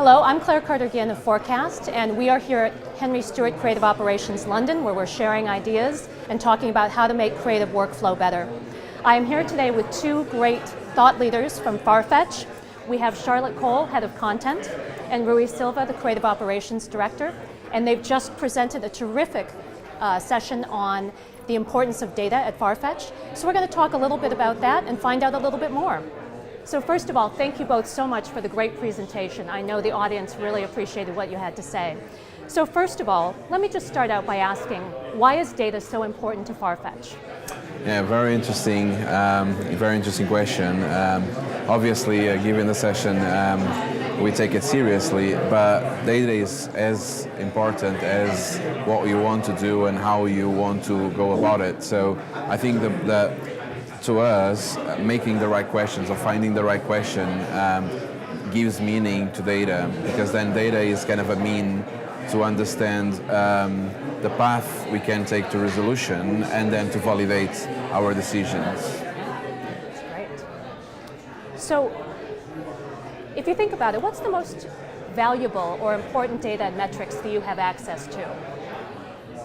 Hello, I'm Clair Carter-Ginn of Forecast, and we are here at Henry Stewart Creative Operations London, where we're sharing ideas and talking about how to make creative workflow better. I am here today with two great thought leaders from Farfetch. We have Charlotte Cole, Head of Content, and Rui Silva, the Creative Operations Director, and they've just presented a terrific session on the importance of data at Farfetch. So we're going to talk a little bit about that and find out a little bit more. So first of all, thank you both so much for the great presentation. I know the audience really appreciated what you had to say. So first of all, let me just start out by asking, why is data so important to Farfetch? Yeah, very interesting question. Obviously, given the session, we take it seriously, but data is as important as what you want to do and how you want to go about it. So I think that to us, making the right questions or finding the right question gives meaning to data, because then data is kind of a mean to understand the path we can take to resolution and then to validate our decisions. That's great. So, if you think about it, what's the most valuable or important data and metrics that you have access to?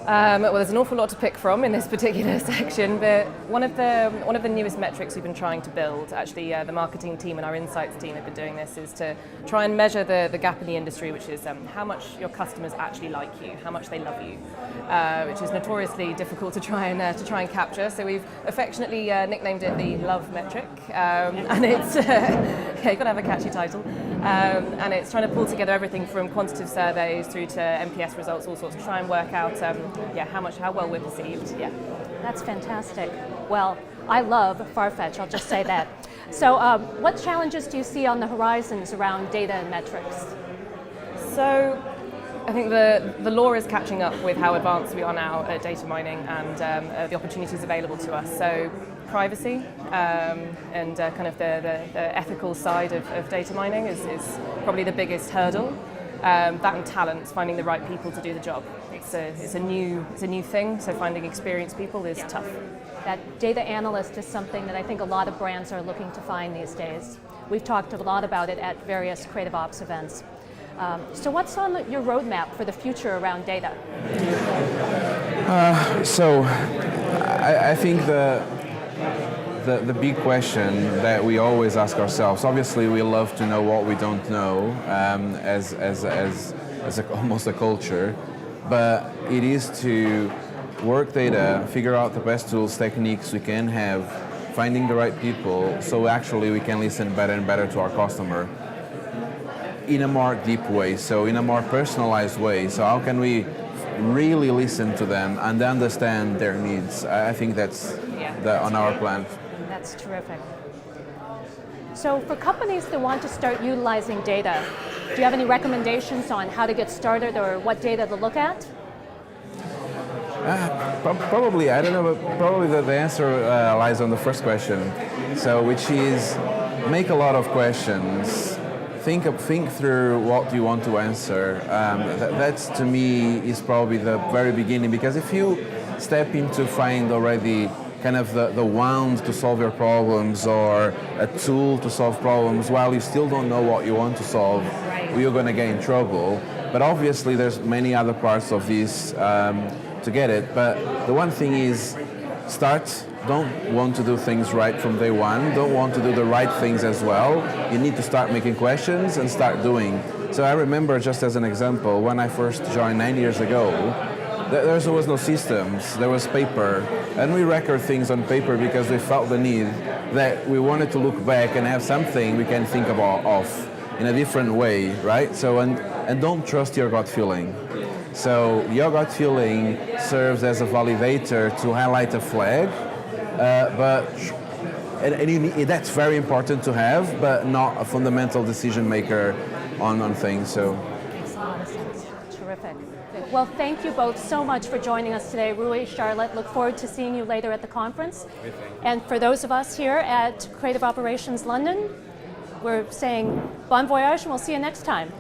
Well, there's an awful lot to pick from in this particular section, but one of the newest metrics we've been trying to build, actually the marketing team and our insights team have been doing this, is to try and measure the gap in the industry, which is how much your customers actually like you, how much they love you, which is notoriously difficult to try and capture. So we've affectionately nicknamed it the love metric, and it's yeah, you've got to have a catchy title, and it's trying to pull together everything from quantitative surveys through to NPS results, all sorts, to try and work out how well we're perceived. Yeah, that's fantastic. Well, I love Farfetch, I'll just say that. So what challenges do you see on the horizons around data and metrics? So I think the law is catching up with how advanced we are now at data mining and the opportunities available to us. So privacy and kind of the ethical side of data mining is probably the biggest hurdle. That and talent, finding the right people to do the job. It's a new thing, so finding experienced people is tough. That data analyst is something that I think a lot of brands are looking to find these days. We've talked a lot about it at various Creative Ops events. So what's on your roadmap for the future around data? I think the big question that we always ask ourselves, obviously we love to know what we don't know as almost a culture, but it is to work data, figure out the best tools, techniques we can have, finding the right people, so actually we can listen better and better to our customer in a more deep way, so in a more personalized way. So how can we really listen to them and understand their needs? I think that's on our plan. That's terrific. So for companies that want to start utilizing data, do you have any recommendations on how to get started or what data to look at? Probably, I don't know, but probably the answer lies on the first question. So, which is make a lot of questions. Think through what you want to answer. That's to me is probably the very beginning, because if you step into find already kind of the wand to solve your problems or a tool to solve problems while you still don't know what you want to solve, you're going to get in trouble. But obviously there's many other parts of this to get it. But the one thing is don't want to do things right from day one, don't want to do the right things as well. You need to start making questions and start doing. So I remember, just as an example, when I first joined 9 years ago, there was no systems, there was paper, and we record things on paper because we felt the need that we wanted to look back and have something we can think about in a different way, right? So, and don't trust your gut feeling. So your gut feeling serves as a validator to highlight a flag, that's very important to have, but not a fundamental decision maker on things. So. Makes a lot of sense. Terrific. Well, thank you both so much for joining us today. Rui, Charlotte, look forward to seeing you later at the conference. And for those of us here at Creative Operations London, we're saying bon voyage and we'll see you next time.